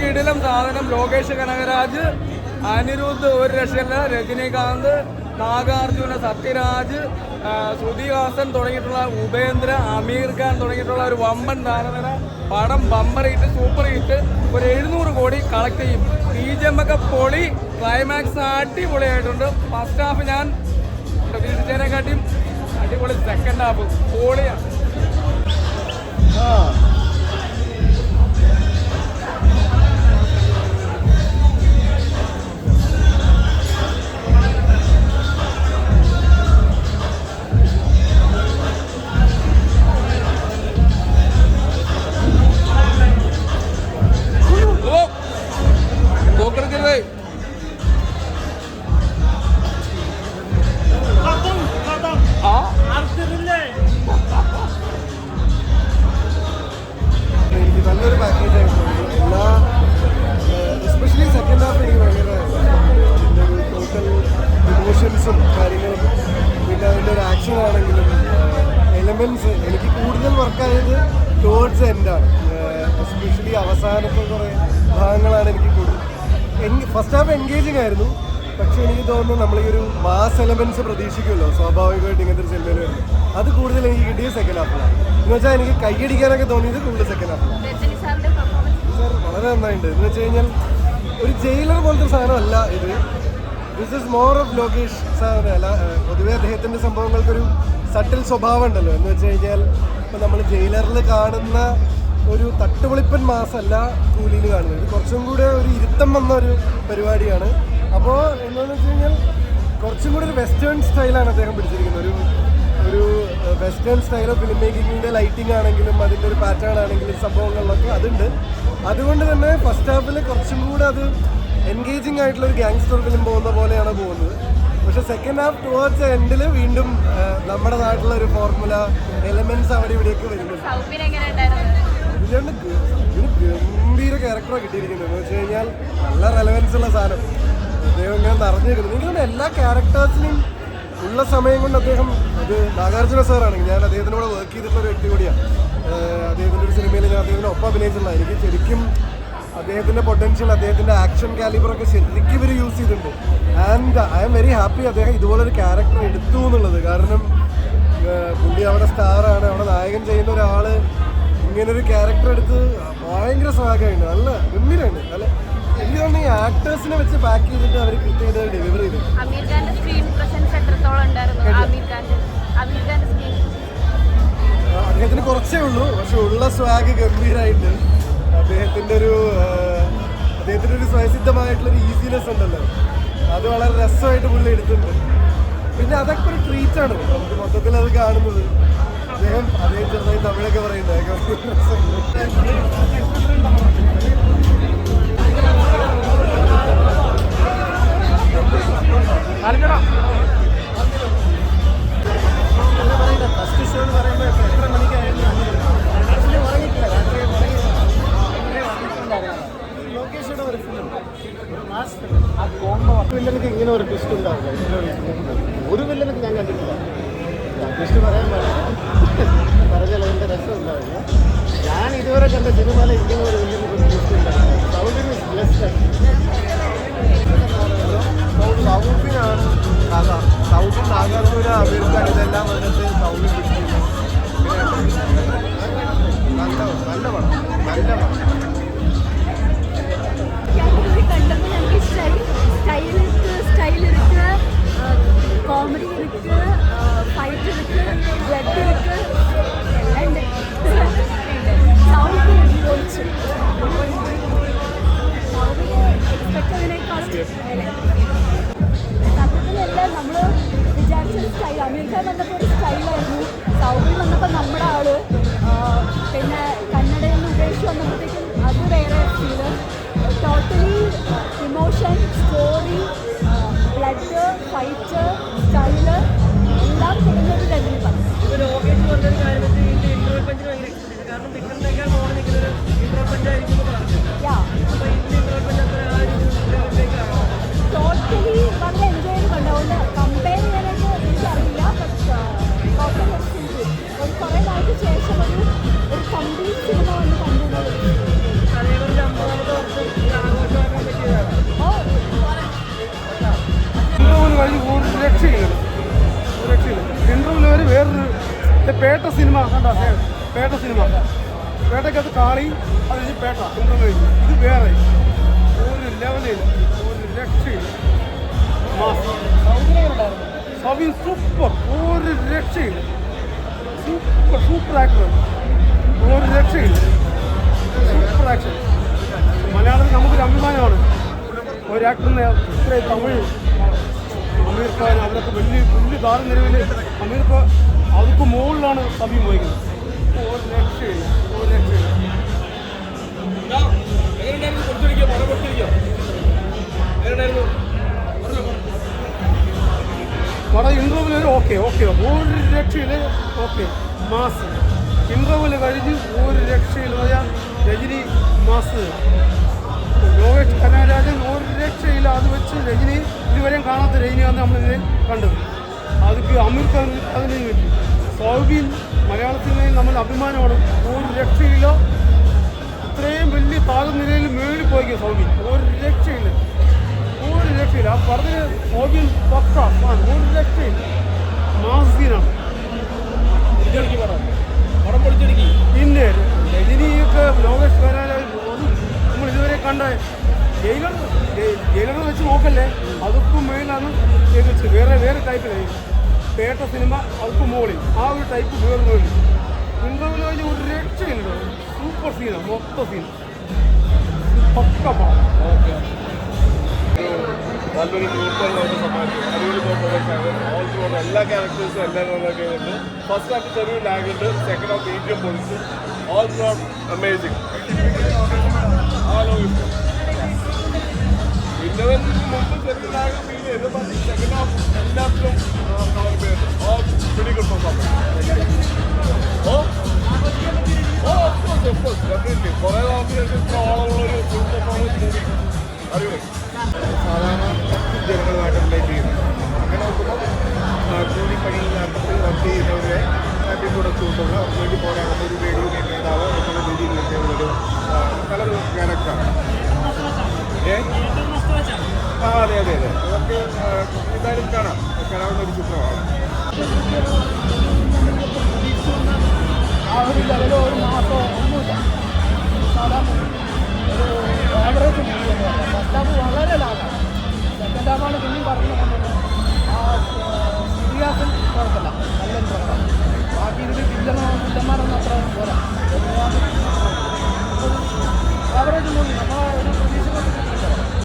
കിടിലം സാധനം. ലോകേഷ് കനകരാജ്, അനിരുദ്ധ് ഒരു രക്ഷയില്ല, രജനീകാന്ത്, നാഗാർജുന, സത്യരാജ്, ശ്രുതിഹാസൻ തുടങ്ങിയിട്ടുള്ള ഉപേന്ദ്ര, അമീർ ഖാൻ തുടങ്ങിയിട്ടുള്ള ഒരു വമ്പൻ താരനിര. പടം ബമ്പർ ഹിറ്റ്, സൂപ്പർ ഹിറ്റ്. ഒരു 700 കോടി കളക്ട് ചെയ്യും. BGM ഒക്കെ പൊളി, ക്ലൈമാക്സ് അടിപൊളിയായിട്ടുണ്ട്. ഫസ്റ്റ് ഹാഫ് ഞാൻ പ്രതീക്ഷിച്ചതിനെക്കാട്ടിയും അടിപൊളി. സെക്കൻഡ് ഹാഫ് പൊളിയാണ്. എനിക്ക് നല്ലൊരു പാക്കേജ് ആയിരുന്നു. എല്ലാ എസ്പെഷ്യലി സെക്കൻഡ് ഹാഫ് എനിക്ക് ഭയങ്കര അതിൻ്റെ ഒരു ടോട്ടൽ ഇമോഷൻസും കാര്യങ്ങളും, പിന്നെ അതിൻ്റെ ഒരു ആക്ഷൻ ആണെങ്കിലും എലമെൻറ്റ്സ് എനിക്ക് കൂടുതൽ വർക്കായത് ടോwards എൻഡാണ്. എസ്പെഷ്യലി അവസാനത്തെ കുറേ ഭാഗങ്ങളാണ് എനിക്ക് കൂടുതൽ. ഫസ്റ്റ് ഹാഫ് എൻഗേജിങ് ആയിരുന്നു, പക്ഷേ എനിക്ക് തോന്നുന്നു നമ്മൾ ഈ ഒരു മാസ് എലമെൻറ്റ്സ് പ്രതീക്ഷിക്കുമല്ലോ സ്വാഭാവികമായിട്ട് ഇങ്ങനത്തെ ഒരു സിനിമയിൽ വരുന്നത്. അത് കൂടുതൽ എനിക്ക് കിട്ടിയത് സെക്കൻഡ് ഹാഫിലാണ്. എന്ന് വെച്ചാൽ എനിക്ക് കൈയടിക്കാനൊക്കെ തോന്നിയത് കൂടുതൽ സെക്കൻഡ് ഹാഫിലാണ്. സാർ വളരെ നന്നായിട്ടുണ്ട്. എന്ന് വെച്ച് കഴിഞ്ഞാൽ ഒരു ജയിലർ പോലത്തെ സാധനമല്ല ഇത്. This is more of Lokesh സാറിന്. അല്ല, പൊതുവേ അദ്ദേഹത്തിൻ്റെ സംഭവങ്ങൾക്കൊരു സട്ടിൽ സ്വഭാവം ഉണ്ടല്ലോ. എന്ന് വെച്ച് കഴിഞ്ഞാൽ ഇപ്പം നമ്മൾ ജയിലറിൽ കാണുന്ന ഒരു തട്ടുപൊളിപ്പൻ മാസമല്ല കൂലിയിൽ കാണുന്നത്. ഇത് കുറച്ചും കൂടെ ഒരു ഇരുത്തം വന്ന ഒരു പരിപാടിയാണ്. അപ്പോൾ എന്താണെന്ന് വെച്ച് കഴിഞ്ഞാൽ കുറച്ചും കൂടി ഒരു വെസ്റ്റേൺ സ്റ്റൈലാണ് അദ്ദേഹം പിടിച്ചിരിക്കുന്നത്. ഒരു വെസ്റ്റേൺ സ്റ്റൈൽ ഓഫ് ഫിലിം മേക്കിങ്ങിൻ്റെ ലൈറ്റിംഗ് ആണെങ്കിലും അതിൻ്റെ ഒരു പാറ്റേൺ ആണെങ്കിലും സംഭവങ്ങളിലൊക്കെ അതുണ്ട്. അതുകൊണ്ട് തന്നെ ഫസ്റ്റ് ഹാഫിൽ കുറച്ചും കൂടെ അത് എൻഗേജിങ് ആയിട്ടുള്ള ഒരു ഗാങ്സ്റ്റർ ഫിലിം പോകുന്ന പോലെയാണ് പോകുന്നത്. പക്ഷേ സെക്കൻഡ് ഹാഫ് ടുവേർഡ്സ് എൻഡിൽ വീണ്ടും നമ്മുടെ നാട്ടിലുള്ള ഒരു ഫോർമുല എലമെന്റ്സ് അവിടെ ഇവിടെയൊക്കെ വരുന്നുണ്ട്. ഇതിന് ഗംഭീര ക്യാരക്ടറാണ് കിട്ടിയിരിക്കുന്നത്. എന്ന് വെച്ച് കഴിഞ്ഞാൽ നല്ല റെലവൻസ് ഉള്ള സാധനം അദ്ദേഹം ഇങ്ങനെ നിറഞ്ഞിരിക്കുന്നത്. എനിക്ക് തോന്നുന്നു എല്ലാ ക്യാരക്ടേഴ്സിനും ഉള്ള സമയം കൊണ്ട് അദ്ദേഹം, അത് നാഗാർജുന സാറാണെങ്കിൽ ഞാൻ അദ്ദേഹത്തിനോട് വർക്ക് ചെയ്തിട്ടുള്ള ഒരു വ്യക്തി കൂടിയാണ്. അദ്ദേഹത്തിൻ്റെ ഒരു സിനിമയിൽ ഞാൻ അദ്ദേഹത്തിൻ്റെ ഒപ്പം അഭിനയിച്ചിട്ടുള്ള എനിക്ക് ശരിക്കും അദ്ദേഹത്തിൻ്റെ പൊട്ടൻഷ്യൽ, അദ്ദേഹത്തിൻ്റെ ആക്ഷൻ കാലിബറൊക്കെ ശരിക്കും ഇവർ യൂസ് ചെയ്തിട്ടുണ്ട്. And I am very happy അദ്ദേഹം ഇതുപോലൊരു ക്യാരക്ടർ എടുത്തു എന്നുള്ളത്. കാരണം പുള്ളി അവിടെ സ്റ്റാറാണ്, അവിടെ നായകൻ ചെയ്യുന്ന ഒരാൾ ഇങ്ങനൊരു ക്യാരക്ടർ എടുത്ത് ഭയങ്കര സ്വാഗതമുണ്ട്. നല്ല ഗംഭീരമുണ്ട്. നല്ല എനിക്ക് തോന്നുന്നു ഈ ആക്ടേഴ്സിനെ വെച്ച് പാക്ക് ചെയ്തിട്ട് അവർ കൃത്യമായിട്ട് ഡെലിവർ ചെയ്തു. അദ്ദേഹത്തിന് കുറച്ചേ ഉള്ളൂ, പക്ഷെ ഉള്ള സ്വാഗ് ഗംഭീരമായിട്ട് അദ്ദേഹത്തിൻ്റെ ഒരു സ്വയസിദ്ധമായിട്ടുള്ളൊരു ഈസിനെസ് ഉണ്ടല്ലോ, അത് വളരെ രസമായിട്ട് പുള്ളി എടുത്തിട്ടുണ്ട്. പിന്നെ അതൊക്കെ ഒരു ട്രീറ്റാണ് നമുക്ക് മൊത്തത്തിൽ അത് കാണുന്നത്. അദ്ദേഹം ചെറുതായി തമിഴൊക്കെ പറയുന്നത് ഫസ്റ്റ് ഷോ എന്ന് പറയുമ്പോൾ എത്ര മണിക്കായിരുന്നു ആക്ച്വലി ഉറങ്ങിയിട്ടില്ല. രാത്രി ലൊക്കേഷയുടെ ഒരു ഫിലിം, മാസ് ഫിലിം. ആ കോംബോ വില്ലനക്ക് ഇങ്ങനെ ഒരു ട്വിസ്റ്റ് ഉണ്ടാവില്ല. ഒരു വില്ലനക്ക് ഞാൻ കണ്ടിട്ടില്ല. ട്വിസ്റ്റ് പറയാൻ പറഞ്ഞാൽ അതിൻ്റെ രസം ഉണ്ടാവില്ല. ഞാൻ ഇതുവരെ കണ്ട സിനിമയിൽ ഇങ്ങനെ ഒരു വില്ലനക്ക് ഒരു ട്വിസ്റ്റ് ഉണ്ടാവില്ല. സൗണ്ടിന് ബ്ലെസ്ഡ്. സൗണ്ടിനാണ് സൗണ്ട് നാഗാർജുന, അമീർ ഖാൻ ഇതെല്ലാം വന്നിട്ട് സൗണ്ട് പിടിച്ചില്ല. നല്ല പടം, നല്ല പടം. கண்டப்போ எனக்கு ஸ்டைல் இருக்கு, காமெடி இருக்கு, ஃபைட் இருக்கு, பிளட் இருக்கு, எல்லாம் இருக்கு. சவுண்ட் போச்சு, എക്സ്പെക്ടതിനേക്കാളും സത്യത്തിലെല്ലാം നമ്മൾ വിചാരിച്ചൊരു സ്റ്റൈൽ. അമീർ ഖാൻ വന്നപ്പോൾ ഒരു സ്റ്റൈലായിരുന്നു, സൗബിൻ വന്നപ്പോൾ നമ്മുടെ ആള്, പിന്നെ കന്നഡയിൽ നിന്ന് ഉപേക്ഷിച്ച് വന്നപ്പോഴത്തേക്കും പേട്ട സിനിമ കണ്ടോ? പേട്ട സിനിമ, പേട്ടക്കകത്ത് കാളി, അത് കഴിഞ്ഞ് പേട്ട ഇന്റർവ്യൂ കഴിഞ്ഞു. ഇത് വേറെ ഒരു ലെവലിൽ ഒരു രക്ഷയില്ല. സബീൻ സൂപ്പർ, ഒരു രക്ഷയില്ല. സൂപ്പർ ആക്ടർ, ഒരു രക്ഷയില്ല. Super action. മലയാളത്തിൽ നമുക്കൊരു അഭിമാനമാണ് ഒരു ആക്ടറിനെ ഇത്രയും തമിഴ് അമീർ ഖാൻ അവരൊക്കെ വലിയ താരനിരവിൽ അമീർ ഖാൻ അതൊക്കെ മുകളിലാണ് സബീൻ വഹിക്കുന്നത്. ഒരു രക്ഷയില്ല, ഒരു രക്ഷയില്ല. പടം ഇൻ്റർവ്യൂവിൽ ഓക്കെ ഒരു രക്ഷയിൽ ഓക്കെ മാസ്. ഇൻ്റർവ്യൂവിൽ കഴിഞ്ഞ് ഒരു രക്ഷയിൽ പോയാൽ രജനി മാസ്. ലോകേഷ് കനകരാജൻ ഒരു രക്ഷയില്ല. അത് വെച്ച് രജനി ഇതുവരെയും കാണാത്ത രജനിയാണ് നമ്മളിതിനെ കണ്ടത്. അതൊക്കെ അമീർ ഖാൻ അതിന് പറ്റി. സൗബീൻ മലയാള സിനിമയിൽ നമ്മൾ അഭിമാനമാണ്. ഒരു രക്ഷയില്ല. ഇത്രയും വലിയ താരനിരയിൽ മേളിൽ പോയിക്കുക സൗബീൻ. ഒരു രക്ഷയില്ല. ആ പറഞ്ഞ സൗബീൻ പക്ക ഒരു രക്ഷയില്ല. മാസീനാണ്. പിന്നെ രജനിയൊക്കെ ലോകേഷ് കനകരാജൻ നമ്മൾ ഇതുവരെ കണ്ട ജയിലർ വെച്ച് നോക്കല്ലേ, അതൊക്കെ മേളിലാണ് ചെയ്ത് വേറെ ടൈപ്പിലായി. പേട്ട സിനിമ അതൊക്കെ മുകളിൽ ആ ഒരു ടൈപ്പ് വേറെ മുകളിൽ. ഇൻ്റർവ്യൂവിൽ കഴിഞ്ഞ ഒരു രക്ഷയില്ല. സൂപ്പർ സീനാണ്, മൊത്തം സീൻ പക്ക പടം. നല്ലൊരു ന്യൂട്രൽ നമുക്ക് സമ്മാനിച്ചു. അടിപൊളി പെർഫോമൻസ് ആണ്. ഓൾ ത്രൂ എല്ലാ ക്യാരക്ടേഴ്സും എല്ലാ റോളൊക്കെ ഉണ്ട്. ഫസ്റ്റ് ഹാഫ് ചെറിയൊരു ലാഗ് ഉണ്ട്, സെക്കൻഡ് ഹാഫ് മീഡിയം പൊളിച്ചു. All through amazing. ഇന്നവൻ മുമ്പ് ചെറിയ ലാഗ് ഫീൽ ചെയ്ത്, പക്ഷേ സെക്കൻഡ് ഹാഫ് എല്ലാത്തിലും all very good performance. Definitely കുറേ നാൾക്ക് ശേഷം ഇത്ര ഓളമുള്ളൊരു ഫുൾ പെർഫോമൻസ് മൂവി. അടിപൊളി. സാധാരണ ജനങ്ങളുമായിട്ട് റിലേറ്റ് ചെയ്യുന്നത്. അങ്ങനെ നോക്കുമ്പോൾ കൂലിപ്പണിയിൽ അർത്ഥത്തിൽ വർക്ക് ചെയ്യുന്നവരെ പിന്തുണച്ചുകൊണ്ടുള്ള വേണ്ടി പോരാടുന്ന ഒരു റേഡിയോ നേതാവ് എന്നുള്ള രീതിയിലൊക്കെ ഉള്ളൊരു നല്ലൊരു ക്യാരക്ടറാണ്. അതെ നമുക്ക് എന്തായാലും കാണാവുന്ന ഒരു ചിത്രമാണ്. ആ ഒരു ലെവലോ ഒരു മാസമോ ഒന്നും